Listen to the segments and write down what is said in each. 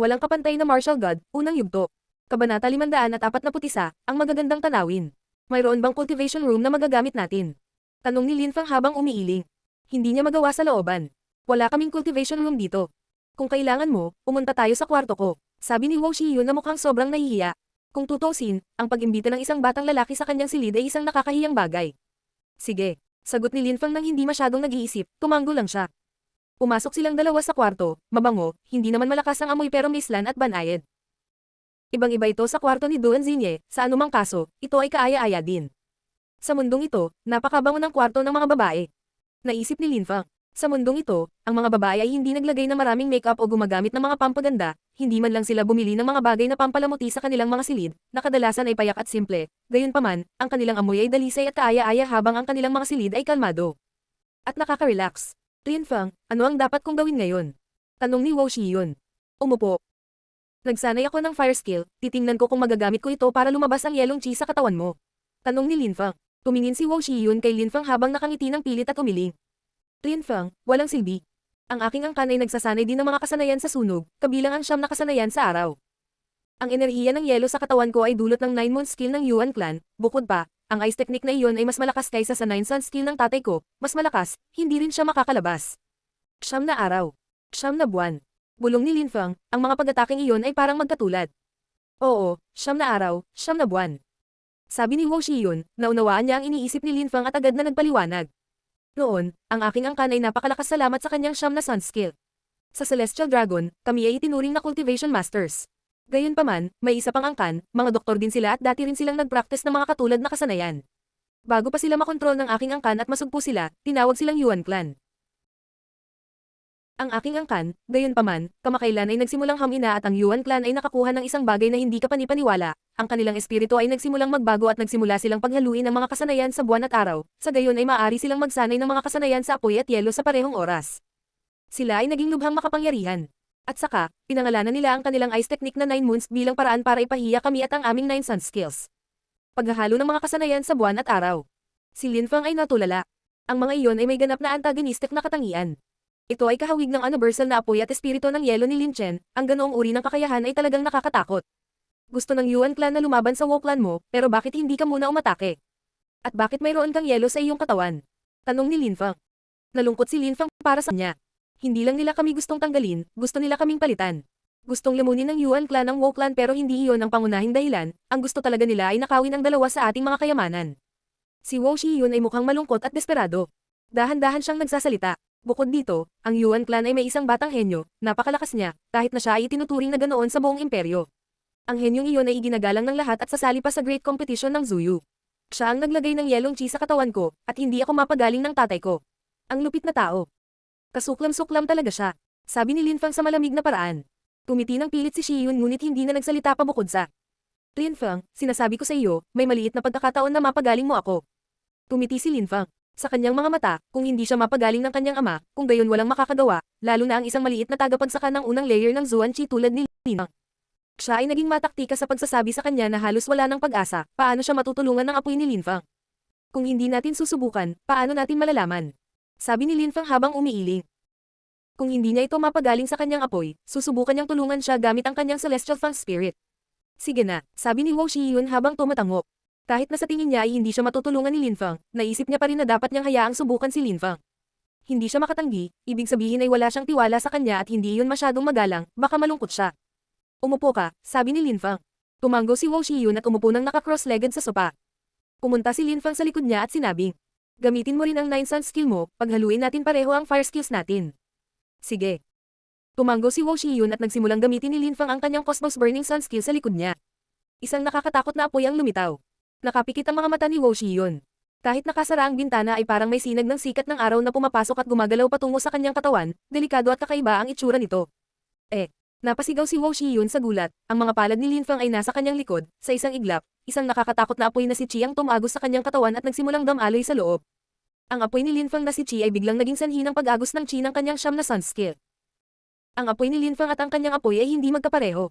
walang kapantay na martial god, unang yugto. Kabanata 541, ang magagandang tanawin. Mayroon bang cultivation room na magagamit natin? Tanong ni Linfang habang umiiling. Hindi niya magawa sa looban. Wala kaming cultivation room dito. Kung kailangan mo, pumunta tayo sa kwarto ko. Sabi ni Wo Shiyun na mukhang sobrang nahihiya. Kung tutuusin, ang pag-imbita ng isang batang lalaki sa kanyang silid ay isang nakakahiyang bagay. Sige, sagot ni Linfang nang hindi masyadong nag-iisip, tumango lang siya. Pumasok silang dalawa sa kwarto, mabango, hindi naman malakas ang amoy pero mislan at banayad. Ibang-iba ito sa kwarto ni Duan Xinye, sa anumang kaso, ito ay kaaya-aya din. Sa mundong ito, napakabango ng kwarto ng mga babae. Naisip ni Linfang. Sa mundong ito, ang mga babae ay hindi naglagay ng maraming makeup o gumagamit ng mga pampaganda, hindi man lang sila bumili ng mga bagay na pampalamuti sa kanilang mga silid, na kadalasan ay payak at simple. Gayunpaman, ang kanilang amoy ay dalisay at kaaya-aya habang ang kanilang mga silid ay kalmado. At nakaka-relax. Linfang, ano ang dapat kong gawin ngayon? Tanong ni Wo Shiyun. Umupo. Nagsanay ako ng fire skill, titingnan ko kung magagamit ko ito para lumabas ang yelong chi sa katawan mo. Tanong ni Linfang. Tumingin si Wo Shiyun kay Linfang habang nakangiti ng pilit at umiling. Linfang, walang silbi. Ang aking angkan ay nagsasanay din ng mga kasanayan sa sunog, kabilang ang 9 na kasanayan sa araw. Ang enerhiya ng yelo sa katawan ko ay dulot ng 9-month skill ng Yuan clan, bukod pa, ang ice technique na iyon ay mas malakas kaysa sa 9-sun skill ng tatay ko, mas malakas, hindi rin siya makakalabas. 9 na araw. 9 na buwan. Bulong ni Linfang, ang mga pag-ataking iyon ay parang magkatulad. Oo, 9 na araw, 9 na buwan. Sabi ni Wo Shiyun, naunawaan niya ang iniisip ni Linfang at agad na nagpaliwanag. Noon, ang aking angkan ay napakalakas salamat sa kanyang 9 na sun skill. Sa Celestial Dragon, kami ay itinuring na cultivation masters. Gayunpaman, may isa pang angkan, mga doktor din sila at dati rin silang nag-practice ng mga katulad na kasanayan. Bago pa sila makontrol ng aking angkan at masugpo sila, tinawag silang Yuan clan. Ang aking angkan, gayunpaman, kamakailan ay nagsimulang hamina at ang Yuan clan ay nakakuha ng isang bagay na hindi kapanipaniwala. Ang kanilang espiritu ay nagsimulang magbago at nagsimula silang paghaluin ng mga kasanayan sa buwan at araw, sa gayon ay maaari silang magsanay ng mga kasanayan sa apoy at yelo sa parehong oras. Sila ay naging lubhang makapangyarihan. At saka, pinangalanan nila ang kanilang ice technique na 9 moons bilang paraan para ipahiya kami at ang aming 9 sun skills. Paghahalo ng mga kasanayan sa buwan at araw. Si Linfang ay natulala. Ang mga iyon ay may ganap na antagonistic na katangian. Ito ay kahawig ng universal na apoy at espiritu ng yelo ni Lin Chen, ang ganoong uri ng kakayahan ay talagang nakakatakot. Gusto ng Yuan clan na lumaban sa Wo clan mo, pero bakit hindi ka muna umatake? At bakit mayroon kang yelo sa iyong katawan? Tanong ni Linfang. Nalungkot si Linfang para sa kanya. Hindi lang nila kami gustong tanggalin, gusto nila kaming palitan. Gustong lamunin ng Yuan clan ang Wo clan pero hindi iyon ang pangunahing dahilan, ang gusto talaga nila ay nakawin ang dalawa sa ating mga kayamanan. Si Wo Shiyun ay mukhang malungkot at desperado. Dahan-dahan siyang nagsasalita. Bukod dito, ang Yuan clan ay may isang batang henyo, napakalakas niya, kahit na siya ay tinuturing na ganoon sa buong imperyo. Ang henyong iyon ay iginagalang ng lahat at sasali pa sa great competition ng Zuyu. Siya ang naglagay ng yelong chi sa katawan ko, at hindi ako mapagaling ng tatay ko. Ang lupit na tao. Kasuklam-suklam talaga siya. Sabi ni Linfang sa malamig na paraan. Tumiti ng pilit si Shiyun ngunit hindi na nagsalita pa bukod sa. Linfang, sinasabi ko sa iyo, may maliit na pagkakataon na mapagaling mo ako. Tumiti si Linfang. Sa kanyang mga mata, kung hindi siya mapagaling ng kanyang ama, kung gayon walang makakagawa, lalo na ang isang maliit na tagapagsaka ng unang layer ng Zuan Chi tulad ni Linfang. Siya ay naging mataktika sa pagsasabi sa kanya na halos wala ng pag-asa, paano siya matutulungan ng apoy ni Linfang. Kung hindi natin susubukan, paano natin malalaman? Sabi ni Linfang habang umiiling. Kung hindi niya ito mapagaling sa kanyang apoy, susubukan niyang tulungan siya gamit ang kanyang Celestial Fang Spirit. Sige na, sabi ni Wo Shiyun habang tumatango. Kahit na sa tingin niya ay hindi siya matutulungan ni Linfang, naisip niya pa rin na dapat niyang hayaang subukan si Linfang. Hindi siya makatanggi, ibig sabihin ay wala siyang tiwala sa kanya at hindi iyon masyadong magalang, baka malungkot siya. Umupo ka, sabi ni Linfang. Tumanggo si Wo Shiyun at umupo ng naka-cross-legged sa sopa. Pumunta si Linfang sa likod niya at sinabing, gamitin mo rin ang 9-sun skill mo, paghaluin natin pareho ang fire skills natin. Sige. Tumanggo si Wo Shiyun at nagsimulang gamitin ni Linfang ang kanyang Cosmos Burning Sun skill sa likod niya. Isang nakakatakot na apoy ang lumitaw. Nakapikit ang mga mata ni Wo Shiyun. Kahit nakasara ang bintana ay parang may sinag ng sikat ng araw na pumapasok at gumagalaw patungo sa kanyang katawan, delikado at kakaiba ang itsura nito. Napasigaw si Wo Shiyun sa gulat, ang mga palad ni Linfang ay nasa kanyang likod, sa isang iglap, isang nakakatakot na apoy na si Chi ang tumagos sa kanyang katawan at nagsimulang damaloy sa loob. Ang apoy ni Linfang na si Chi ay biglang naging sanhi ng pag-agos ng Chi ng kanyang 9 na sun skill. Ang apoy ni Linfang at ang kanyang apoy ay hindi magkapareho.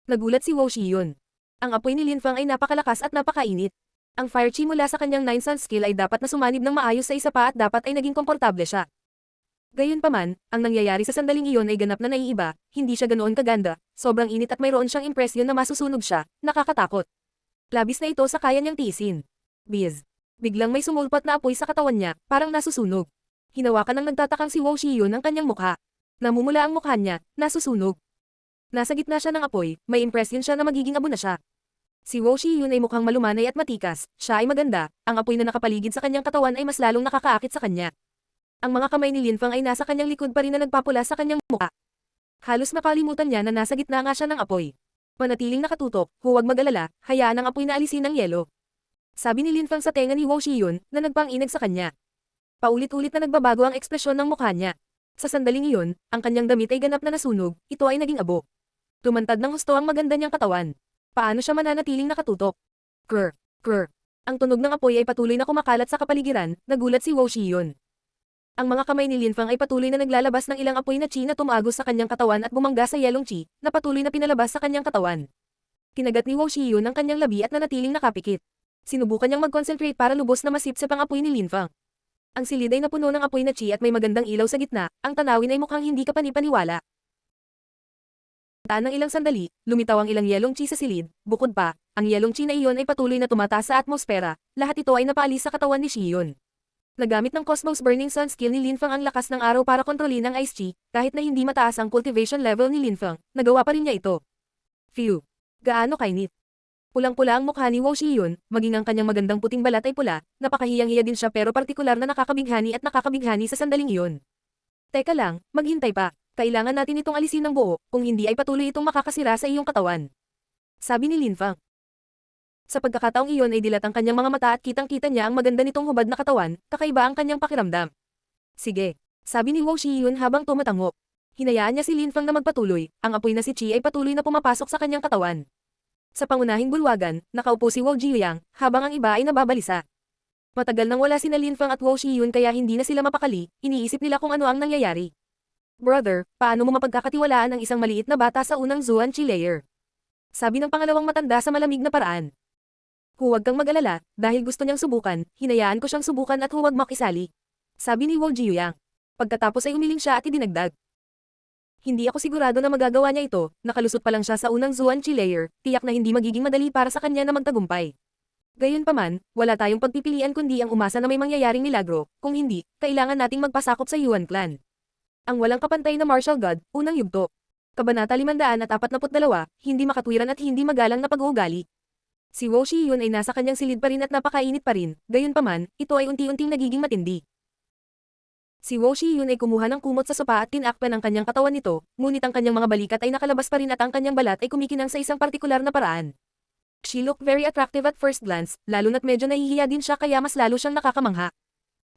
Nagulat si Wo Shiyun. Ang apoy ni Linfang ay napakalakas at napakainit. Ang fire chi mula sa kanyang 9 sun skill ay dapat na sumanib ng maayos sa isa pa at dapat ay naging komportable siya. Gayunpaman, ang nangyayari sa sandaling iyon ay ganap na naiiba, hindi siya ganoon kaganda, sobrang init at mayroon siyang impresyon na masusunog siya, nakakatakot. Labis na ito sa kaya niyang tiisin. Biz. Biglang may sumulpat na apoy sa katawan niya, parang nasusunog. Hinawakan ng nagtatakang si Wo Shiyun ang kanyang mukha. Namumula ang mukha niya, nasusunog. Nasa gitna siya ng apoy, may impresyon siya na magiging abo na siya. Si Wo Shiyun ay mukhang malumanay at matikas, siya ay maganda, ang apoy na nakapaligid sa kanyang katawan ay mas lalong nakakaakit sa kanya. Ang mga kamay ni Lin Feng ay nasa kanyang likod pa rin na nagpapula sa kanyang mukha. Halos makalimutan niya na nasa gitna nga siya ng apoy. Manatiling nakatutok, huwag mag-alala, hayaan ang apoy na alisin ng yelo. Sabi ni Lin Feng sa tenga ni Wo Shiyun, na nagpang-inag sa kanya. Paulit-ulit na nagbabago ang ekspresyon ng mukha niya. Sa sandaling iyon, ang kanyang damit ay ganap na nasunog, ito ay naging abo. Tumantad ng husto ang maganda niyang katawan. Paano siya mananatiling nakatutok? Krr, krr. Ang tunog ng apoy ay patuloy na kumakalat sa kapaligiran, nagulat si Wo Shiyun. Ang mga kamay ni Lin Feng ay patuloy na naglalabas ng ilang apoy na chi na tumagos sa kanyang katawan at bumangga sa yelong chi, na patuloy na pinalabas sa kanyang katawan. Kinagat ni Wo Shiyun ang kanyang labi at nanatiling nakapikit. Sinubukan niyang mag-concentrate para lubos na masipsip ang apoy ni Lin Feng. Ang silid ay napuno ng apoy na chi at may magandang ilaw sa gitna, ang tanawin ay mukhang hindi kapani-paniwala. Taan ng ilang sandali, lumitaw ang ilang yelong chi sa silid, bukod pa, ang yelong chi na iyon ay patuloy na tumataas sa atmosfera, lahat ito ay napaalis sa katawan ni Shiyun. Nagamit ng Cosmos Burning Sun skill ni Lin Feng ang lakas ng araw para kontrolin ang Ice Chi, kahit na hindi mataas ang cultivation level ni Lin Feng, nagawa pa rin niya ito. Phew! Gaano kainit? Pulang-pula ang mukha ni Wo Shiyun, maging ang kanyang magandang puting balat ay pula, napakahiyang-hiya din siya pero partikular na nakakabighani sa sandaling iyon. Teka lang, maghintay pa, kailangan natin itong alisin ng buo, kung hindi ay patuloy itong makakasira sa iyong katawan. Sabi ni Lin Feng. Sa pagkakataong iyon ay dilat ang kanyang mga mata at kitang-kita niya ang maganda nitong hubad na katawan, kakaiba ang kanyang pakiramdam. Sige, sabi ni Wo Shiyun habang tumatango. Hinayaan niya si Lin Feng na magpatuloy, ang apoy na si Chi ay patuloy na pumapasok sa kanyang katawan. Sa pangunahing bulwagan, nakaupo si Wo Jiuyang, habang ang iba ay nababalisa. Matagal nang wala sina Lin Feng at Wo Shiyun kaya hindi na sila mapakali, iniisip nila kung ano ang nangyayari. Brother, paano mo mapagkakatiwalaan ang isang maliit na bata sa unang Zuan Chi layer? Sabi ng pangalawang matanda sa malamig na paraan. Huwag kang mag-alala, dahil gusto niyang subukan, hinayaan ko siyang subukan at huwag makisali. Sabi ni Wo Jiuyang. Pagkatapos ay umiling siya at idinagdag. Hindi ako sigurado na magagawa niya ito, nakalusot pa lang siya sa unang Zuan Chi layer, tiyak na hindi magiging madali para sa kanya na magtagumpay. Gayunpaman, wala tayong pagpipilian kundi ang umasa na may mangyayaring milagro, kung hindi, kailangan nating magpasakop sa Yuan clan. Ang walang kapantay na martial god, unang yugto. Kabanata 542, hindi makatwiran at hindi magalang na pag-uugali. Si Wo Shiyun ay nasa kanyang silid pa rin at napakainit pa rin, gayunpaman, ito ay unti-unting nagiging matindi. Si Wo Shiyun ay kumuha ng kumot sa sopa at tinakpan ang kanyang katawan nito, ngunit ang kanyang mga balikat ay nakalabas pa rin at ang kanyang balat ay kumikinang sa isang partikular na paraan. She looked very attractive at first glance, lalo na't medyo nahihiya din siya kaya mas lalo siyang nakakamangha.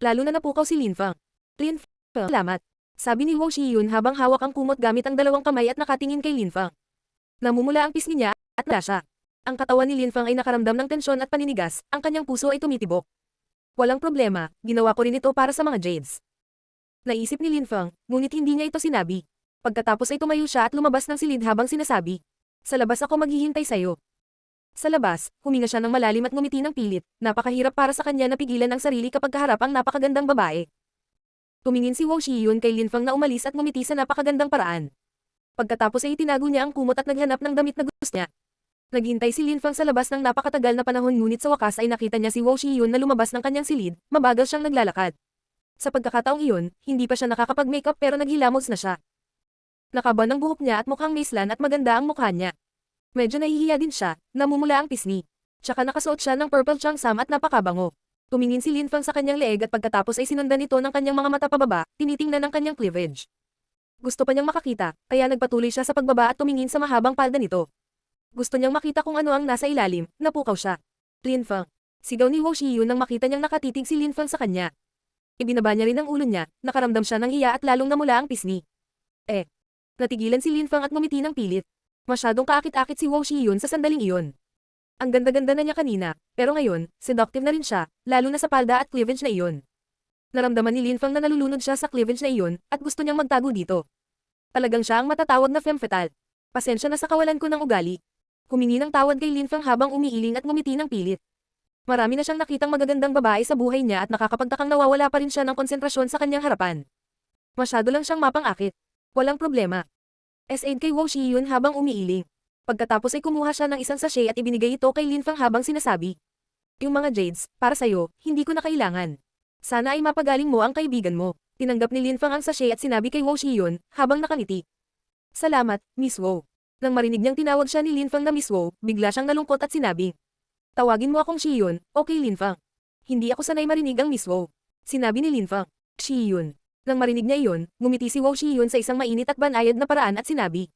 Lalo na napukaw si Lin Feng. Lin Feng, salamat. Sabi ni Wo Shiyun habang hawak ang kumot gamit ang dalawang kamay at nakatingin kay Lin Feng. Namumula ang pisngi niya, at wala siya. Ang katawan ni Lin Feng ay nakaramdam ng tensyon at paninigas, ang kanyang puso ay tumitibok. Walang problema, ginawa ko rin ito para sa mga Jades. Naisip ni Lin Feng, ngunit hindi niya ito sinabi. Pagkatapos ay tumayo siya at lumabas ng silid habang sinasabi. Sa labas ako maghihintay sa'yo. Sa labas, huminga siya ng malalim at ngumiti ng pilit, napakahirap para sa kanya na pigilan ang sarili kapag kaharap ang napakagandang babae. Tumingin si Wo Shiyun kay Lin Feng na umalis at ngumiti sa napakagandang paraan. Pagkatapos ay itinago niya ang kumot at naghanap ng damit na gusto niya. Naghintay si Lin Feng sa labas ng napakatagal na panahon ngunit sa wakas ay nakita niya si Wo Shiyun na lumabas ng kanyang silid, mabagal siyang naglalakad. Sa pagkakataong iyon, hindi pa siya nakakapag-makeup pero naghilamos na siya. Nakaba ng buhok niya at mukhang maislan at maganda ang mukha niya. Medyo nahihiya din siya, namumula ang pisngi. Tsaka nakasuot siya ng purple cheongsam at napakabango. Tumingin si Lin Feng sa kanyang leeg at pagkatapos ay sinundan ito ng kanyang mga mata pababa, tinitingnan ang kanyang cleavage. Gusto pa niyang makakita, kaya nagpatuloy siya sa pagbaba at tumingin sa mahabang palda nito. Gusto niyang makita kung ano ang nasa ilalim, napukaw siya. Lin Feng. Sigaw ni Wo Shiyun nang makita niyang nakatitig si Lin Feng sa kanya. Ibinaba niya rin ang ulo niya, nakaramdam siya ng hiya at lalong namula ang pisngi. Natigilan si Lin Feng at ngumiti ng pilit. Masyadong kaakit-akit si Wo Shiyun sa sandaling iyon. Ang ganda-ganda na niya kanina, pero ngayon, seductive na rin siya, lalo na sa palda at cleavage na iyon. Naramdaman ni Lin Feng na nalulunod siya sa cleavage na iyon, at gusto niyang magtago dito. Talagang siya ang matatawag na femme fatale. Pasensya na sa kawalan ko ng ugali. Humingi ng tawad kay Lin Feng habang umiiling at ngumiti ng pilit. Marami na siyang nakitang magagandang babae sa buhay niya at nakakapagtakang nawawala pa rin siya ng konsentrasyon sa kanyang harapan. Masyado lang siyang mapang-akit. Walang problema. S.A. kay Wo Shiyun habang umiiling. Pagkatapos ay kumuha siya ng isang sachet at ibinigay ito kay Lin Fang habang sinasabi. Yung mga jades, para sa'yo, hindi ko na kailangan. Sana ay mapagaling mo ang kaibigan mo. Tinanggap ni Lin Fang ang sachet at sinabi kay Wo Shiyun, habang nakangiti. Salamat, Miss Wo. Nang marinig niyang tinawag siya ni Lin Fang na Miss Wo, bigla siyang nalungkot at sinabi. Tawagin mo akong Shiyun, okay Lin Fang. Hindi ako sanay marinig ang Miss Wo. Sinabi ni Lin Fang. Shiyun. Nang marinig niya iyon, ngumiti si Wo Shiyun sa isang mainit at banayad na paraan at sinabi.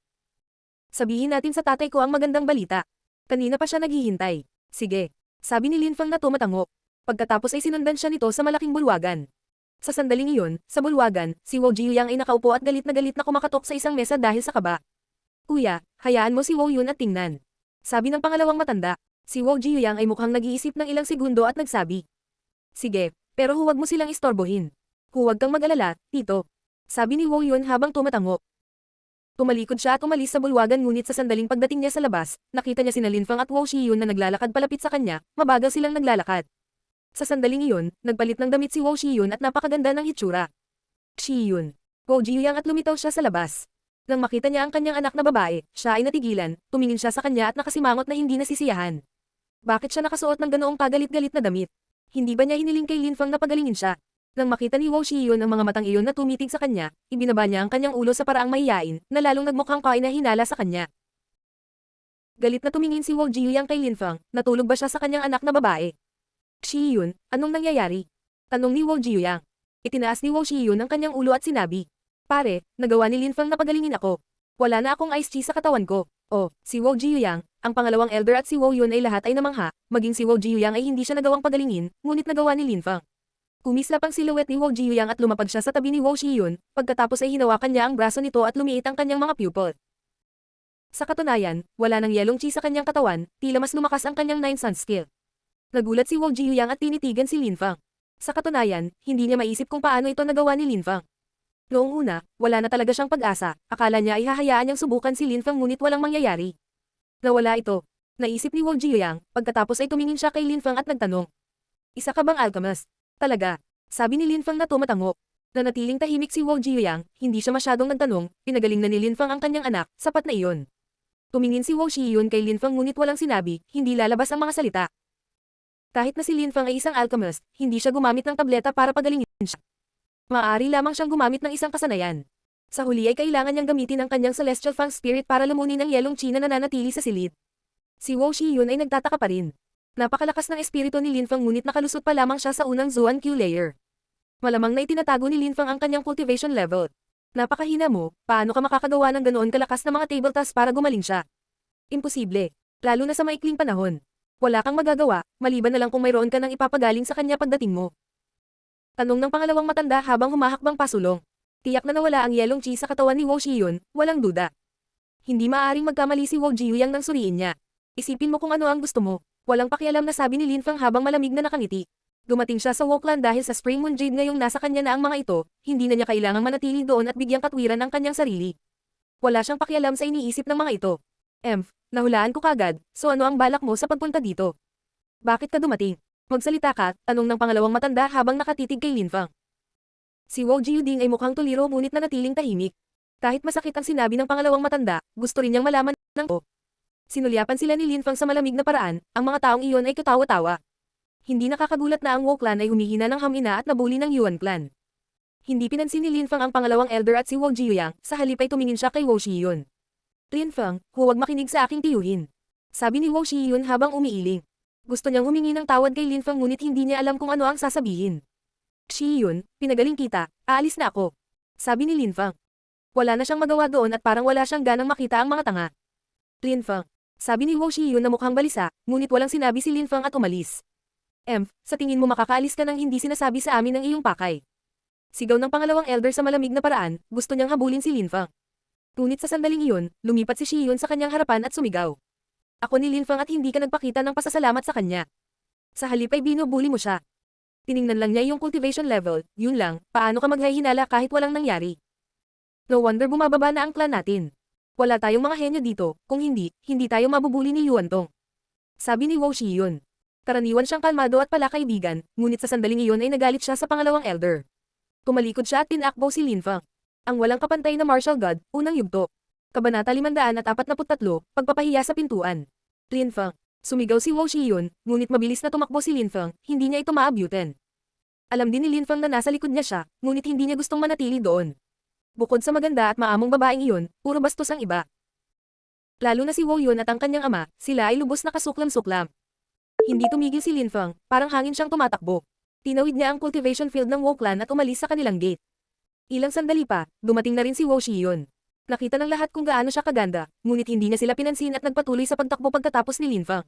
Sabihin natin sa tatay ko ang magandang balita. Kanina pa siya naghihintay. Sige. Sabi ni Lin Fang na tumatango. Pagkatapos ay sinundan siya nito sa malaking bulwagan. Sa sandaling iyon, sa bulwagan, si Wo Jiuyang ay nakaupo at galit na kumakatok sa isang mesa dahil sa kaba. Kuya, hayaan mo si Wo Yun at tingnan. Sabi ng pangalawang matanda. Si Wo Jiuyang ay mukhang nag-iisip ng ilang segundo at nagsabi. Sige, pero huwag mo silang istorbohin. Huwag kang mag-alala, tito. Sabi ni Wo Yun habang tumatango. Tumalikod siya at umalis sa bulwagan ngunit sa sandaling pagdating niya sa labas, nakita niya sina Lin Fang at Wo Shiyun na naglalakad palapit sa kanya, mabagal silang naglalakad. Sa sandaling iyon, nagpalit ng damit si Wo Shiyun at napakaganda ng hitsura. Shiyun. Wo Jiuyang at lumitaw siya sa labas. Nang makita niya ang kanyang anak na babae, siya ay natigilan, tumingin siya sa kanya at nakasimangot na hindi nasisiyahan. Bakit siya nakasuot ng ganoong kagalit-galit na damit? Hindi ba niya hiniling kay Lin Fang na pagalingin siya? Nang makita ni Wo Shiyun ang mga matang iyon na tumitig sa kanya, ibinaba niya ang kanyang ulo sa paraang mahiyain, na lalong nagmukhang kay na hinala sa kanya. Galit na tumingin si Wo Jiuyang kay Lin Fang, natulog ba siya sa kanyang anak na babae? Shiyun, anong nangyayari? Tanong ni Wo Jiuyang. Itinaas ni Wo Shiyun ang kanyang ulo at sinabi. Pare, nagawa ni Lin Fang na pagalingin ako. Wala na akong iced tea sa katawan ko. Oh, si Wo Jiuyang, ang pangalawang elder at si Wo Yun ay lahat ay namangha, maging si Wo Jiuyang ay hindi siya nagawang pagalingin, ngunit nagawa ni Lin Fang. Kumislap ang silhouette ni Wo Jiuyang at lumapag siya sa tabi ni Wo Shiyun, pagkatapos ay hinawakan niya ang braso nito at lumiit ang kanyang mga pupil. Sa katunayan, wala nang yelong chi sa kanyang katawan, tila mas lumakas ang kanyang 9 sun skill. Nagulat si Wo Jiuyang at tinitigan si Lin Fang. Sa katunayan, hindi niya maisip kung paano ito nagawa ni Lin Fang. Noong una, wala na talaga siyang pag-asa, akala niya ay hahayaan niyang subukan si Lin Fang ngunit walang mangyayari. Nawala ito. Naisip ni Wo Jiuyang, pagkatapos ay tumingin siya kay Lin Fang at nagtanong. Isa ka bang alchemist? Talaga. Sabi ni Lin Fang na tumatango. Nanatiling tahimik si Wo Jiuyang, hindi siya masyadong nagtanong, pinagaling na ni Lin Fang ang kanyang anak, sapat na iyon. Tumingin si Wo Shiyun kay Lin Fang ngunit walang sinabi, hindi lalabas ang mga salita. Kahit na si Lin Fang ay isang alchemist, hindi siya gumamit ng tableta para pagalingin siya. Maaari lamang siyang gumamit ng isang kasanayan. Sa huli ay kailangan niyang gamitin ang kanyang Celestial Fang Spirit para lamunin ang yelong chi na nananatili sa silid. Si Wo Shiyun ay nagtataka pa rin. Napakalakas ng espiritu ni Lin Fang ngunit nakalusot pa lamang siya sa unang Zuan Q layer. Malamang na itinatago ni Lin Fang ang kanyang cultivation level. Napakahina mo, paano ka makakagawa ng ganoon kalakas na mga table tasks para gumaling siya? Imposible. Lalo na sa maikling panahon. Wala kang magagawa, maliban na lang kung mayroon ka nang ipapagaling sa kanya pagdating mo. Tanong ng pangalawang matanda habang humahakbang pasulong. Tiyak na nawala ang yelong chi sa katawan ni Wo Shiyun, walang duda. Hindi maaaring magkamali si Wo Jiuyang nang suriin niya. Isipin mo kung ano ang gusto mo. Walang pakialam na sabi ni Lin Fang habang malamig na nakangiti. Dumating siya sa Wokland dahil sa Spring Moon Jade ngayong nasa kanya na ang mga ito, hindi na niya kailangang manatili doon at bigyang katwiran ang kanyang sarili. Wala siyang pakialam sa iniisip ng mga ito. Nahulaan ko kagad, so ano ang balak mo sa pagpunta dito? Bakit ka dumating? Magsalita ka, tanong ng pangalawang matanda habang nakatitig kay Lin Fang. Si Wo Jiuding ay mukhang tuliro ngunit nanatiling tahimik. Kahit masakit ang sinabi ng pangalawang matanda, gusto rin niyang malaman ng Sinulyapan sila ni Lin Fang sa malamig na paraan, ang mga taong iyon ay katawa-tawa. Hindi nakakagulat na ang Wo Clan ay humihina ng hamina at nabuli ng Yuan Clan. Hindi pinansin ni Lin Fang ang pangalawang elder at si Wo Jiuyang, sa halip ay tumingin siya kay Wo Shiyun. Lin Fang, huwag makinig sa aking tiyuhin. Sabi ni Wo Shiyun habang umiiling. Gusto niyang humingi ng tawad kay Lin Fang ngunit hindi niya alam kung ano ang sasabihin. Shiyun, pinagaling kita, aalis na ako. Sabi ni Lin Fang. Wala na siyang magawa doon at parang wala siyang ganang makita ang mga tanga. Lin Fang. Sabi ni Wo Shiyun na mukhang balisa, ngunit walang sinabi si Lin Fang at umalis. Sa tingin mo makakaalis ka nang hindi sinasabi sa amin ang iyong pakay. Sigaw ng pangalawang elder sa malamig na paraan, gusto niyang habulin si Lin Fang. Ngunit sa sandaling iyon, lumipat si Shiyun sa kanyang harapan at sumigaw. Ako ni Lin Fang at hindi ka nagpakita ng pasasalamat sa kanya. Sa halip ay binubuli mo siya. Tiningnan lang niya iyong cultivation level, yun lang, paano ka maghahinala kahit walang nangyari. No wonder bumababa na ang clan natin. Wala tayong mga henyo dito, kung hindi tayo mabubuli ni Yuan Tong. Sabi ni Wo Shiyun. Karaniwan siyang kalmado at palakaibigan, ngunit sa sandaling iyon ay nagalit siya sa pangalawang elder. Tumalikod siya at tinakbo si Lin Fang. Ang walang kapantay na martial god, unang yugto. Kabanata 543, pagpapahiya sa pintuan. Lin Feng. Sumigaw si Wo Shiyun, ngunit mabilis na tumakbo si Lin Feng, hindi niya ito maabutin. Alam din ni Lin Feng na nasa likod niya siya, ngunit hindi niya gustong manatili doon. Bukod sa maganda at maamong babaeng iyon, puro bastos ang iba. Lalo na si Wo Yun at ang kanyang ama, sila ay lubos na kasuklam-suklam. Hindi tumigil si Lin Feng, parang hangin siyang tumatakbo. Tinawid niya ang cultivation field ng Wo clan at umalis sa kanilang gate. Ilang sandali pa, dumating na rin si Wo Shiyun. Nakita ng lahat kung gaano siya kaganda, ngunit hindi niya sila pinansin at nagpatuloy sa pagtakbo pagkatapos ni Lin Feng.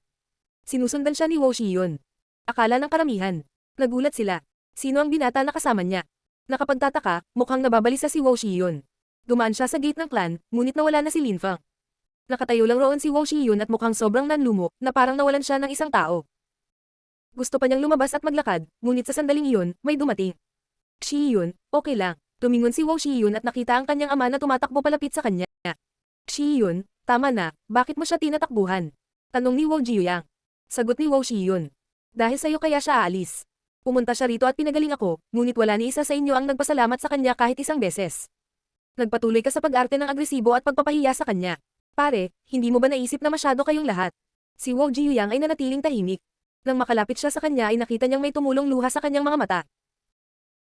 Sinusundan siya ni Wo Shiyun. Akala ng karamihan. Nagulat sila. Sino ang binata na kasama niya? Nakapagtataka, mukhang nababalisa si Wo Shiyun. Dumaan siya sa gate ng clan, ngunit nawala na si Lin Feng. Nakatayo lang roon si Wo Shiyun at mukhang sobrang nanlumo, na parang nawalan siya ng isang tao. Gusto pa niyang lumabas at maglakad, ngunit sa sandaling iyon, may dumating. Shiyun, okay lang. Tumingon si Wo Shiyun at nakita ang kanyang ama na tumatakbo palapit sa kanya. Shiyun, tama na, bakit mo siya tinatakbuhan? Tanong ni Wo Jiyuyang. Sagot ni Wo Shiyun. Dahil sa'yo kaya siya aalis. Pumunta siya rito at pinagaling ako, ngunit wala ni isa sa inyo ang nagpasalamat sa kanya kahit isang beses. Nagpatuloy ka sa pag-arte ng agresibo at pagpapahiya sa kanya. Pare, hindi mo ba naisip na masyado kayong lahat? Si Wo Jiyuyang ay nanatiling tahimik. Nang makalapit siya sa kanya ay nakita niyang may tumulong luha sa kanyang mga mata.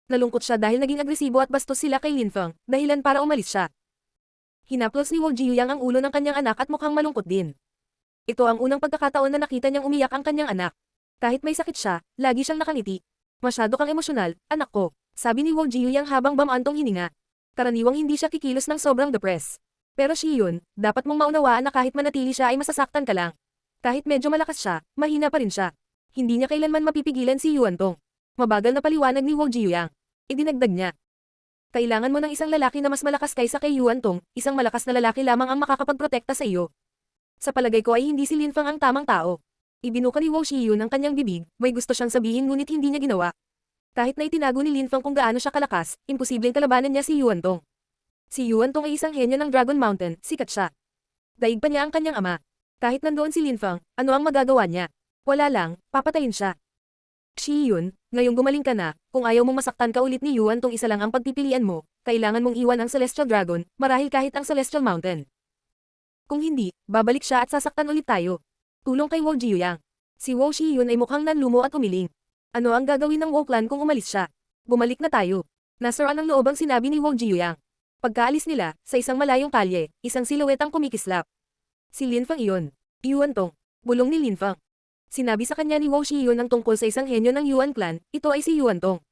Nalungkot siya dahil naging agresibo at bastos sila kay Lin Feng, dahilan para umalis siya. Hinaplos ni Wo Jiyuyang ang ulo ng kanyang anak at mukhang malungkot din. Ito ang unang pagkakataon na nakita niyang umiyak ang kanyang anak. Kahit may sakit siya, lagi siyang nakangiti. Masyado kang emosyonal, anak ko, sabi ni Wo Jiyuyang habang bamantong hininga. Karaniwang hindi siya kikilos ng sobrang depressed. Pero Shiyun, dapat mong maunawaan na kahit manatili siya ay masasaktan ka lang. Kahit medyo malakas siya, mahina pa rin siya. Hindi niya kailanman mapipigilan si Yuan Tong. Mabagal na paliwanag ni Wo Jiyuyang. Idinagdag niya. Kailangan mo ng isang lalaki na mas malakas kaysa kay Yuan Tong, isang malakas na lalaki lamang ang makakapagprotekta sa iyo. Sa palagay ko ay hindi si Lin Feng ang tamang tao. Ibinuka ni Wo Shiyun ang kanyang bibig, may gusto siyang sabihin ngunit hindi niya ginawa. Kahit na itinago ni Lin Feng kung gaano siya kalakas, imposibleng kalabanan niya si Yuan Tong. Si Yuan Tong ay isang henyo ng Dragon Mountain, sikat siya. Daig pa niya ang kanyang ama. Kahit nandoon si Lin Feng, ano ang magagawa niya? Wala lang, papatayin siya. Shiyun, ngayong gumaling ka na, kung ayaw mong masaktan ka ulit ni Yuan Tong isa lang ang pagpipilian mo, kailangan mong iwan ang Celestial Dragon, marahil kahit ang Celestial Mountain. Kung hindi, babalik siya at sasaktan ulit tayo. Tulong kay Wo Jiyuyang. Si Wo Shiyun ay mukhang nanlumo at umiling. Ano ang gagawin ng Wo clan kung umalis siya? Bumalik na tayo. Nasaraan ng loob ang sinabi ni Wo Jiyuyang. Pagkaalis nila, sa isang malayong kalye, isang siluwet ang kumikislap. Si Lin Feng iyon. Yuan Tong. Bulong ni Lin Feng. Sinabi sa kanya ni Wo Shiyun ang tungkol sa isang henyo ng Yuan clan, ito ay si Yuan Tong.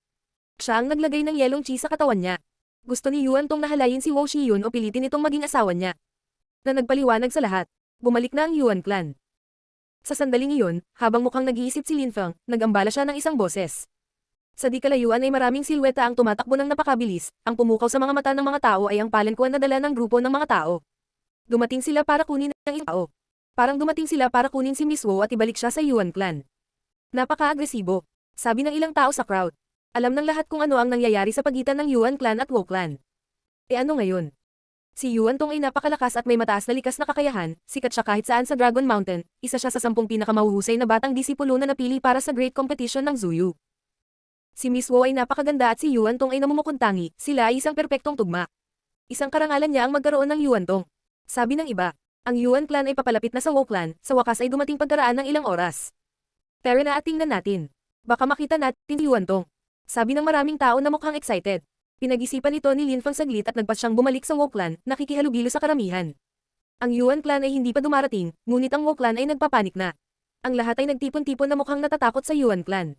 Siya ang naglagay ng yelong cheese sa katawan niya. Gusto ni Yuan Tong na halayin si Wo Shiyun o pilitin itong maging asawa niya. Na nagpaliwanag sa lahat, bumalik na ang Yuan clan. Sa sandaling iyon, habang mukhang nag-iisip si Lin Feng, nag-ambala siya ng isang boses. Sa di kalayuan ay maraming silweta ang tumatakbo ng napakabilis, ang pumukaw sa mga mata ng mga tao ay ang palankuan na dala ng grupo ng mga tao. Dumating sila para kunin ang isang tao. Parang dumating sila para kunin si Miss Wo at ibalik siya sa Yuan clan. Napaka-agresibo, sabi ng ilang tao sa crowd. Alam ng lahat kung ano ang nangyayari sa pagitan ng Yuan clan at Wo clan. E ano ngayon? Si Yuan Tong ay napakalakas at may mataas na likas na kakayahan, sikat siya kahit saan sa Dragon Mountain, isa siya sa 10 pinakamahuhusay na batang disipulo na napili para sa Great Competition ng Zuyu. Si Miss Wo ay napakaganda at si Yuan Tong ay namumukuntangi, sila ay isang perpektong tugma. Isang karangalan niya ang magkaroon ng Yuan Tong. Sabi ng iba. Ang Yuan clan ay papalapit na sa Wo clan, sa wakas ay dumating pagkaraan ng ilang oras. Tara na at tingnan natin. Baka makita natin si Yuan Tong. Sabi ng maraming tao na mukhang excited. Pinag-isipan ito ni Lin Feng saglit at nagpas siyang bumalik sa Wo clan, nakikihalubilo sa karamihan. Ang Yuan clan ay hindi pa dumarating, ngunit ang Wo clan ay nagpapanik na. Ang lahat ay nagtipon-tipon na mukhang natatakot sa Yuan clan.